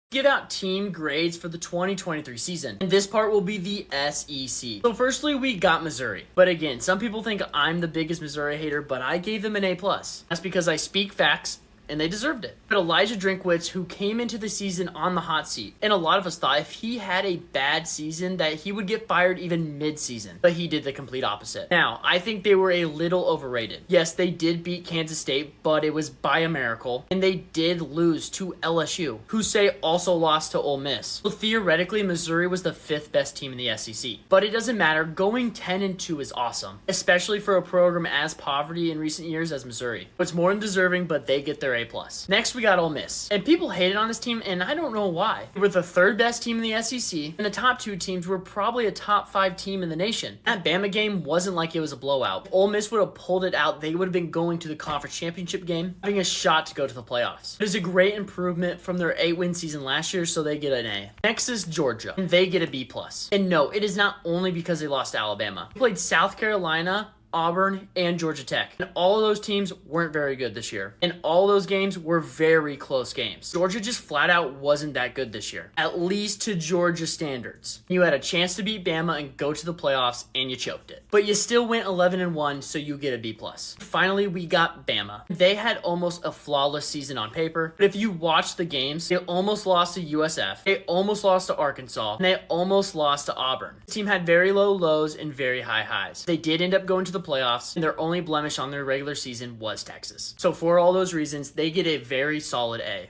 Give out team grades for the 2023 season, and this part will be the SEC. So firstly, we got Missouri. But again, some people think I'm the biggest Missouri hater, but I gave them an A+. That's because I speak facts, and they deserved it. But Elijah Drinkwitz, who came into the season on the hot seat, and a lot of us thought if he had a bad season that he would get fired even mid-season, but he did the complete opposite. Now, I think they were a little overrated. Yes, they did beat Kansas State, but it was by a miracle, and they did lose to LSU, who say also lost to Ole Miss. So theoretically, Missouri was the 5th best team in the SEC. But it doesn't matter, going 10-2 is awesome, especially for a program as poverty in recent years as Missouri. It's more than deserving, but they get their A+. Next, we got Ole Miss. And people hated on this team, and I don't know why. They were the 3rd best team in the SEC, and the top 2 teams were probably a top 5 team in the nation. That Bama game wasn't like it was a blowout. If Ole Miss would have pulled it out, they would have been going to the conference championship game, having a shot to go to the playoffs. It is a great improvement from their 8-win season last year, so they get an A. Next is Georgia, and they get a B+. And no, it is not only because they lost to Alabama. They played South Carolina, Auburn, and Georgia Tech. And all of those teams weren't very good this year. And all those games were very close games. Georgia just flat out wasn't that good this year, at least to Georgia standards. You had a chance to beat Bama and go to the playoffs, and you choked it. But you still went 11-1, so you get a B+. Finally, we got Bama. They had almost a flawless season on paper, but if you watch the games, they almost lost to USF, they almost lost to Arkansas, and they almost lost to Auburn. The team had very low lows and very high highs. They did end up going to the playoffs, and their only blemish on their regular season was Texas. So for all those reasons, they get a very solid A.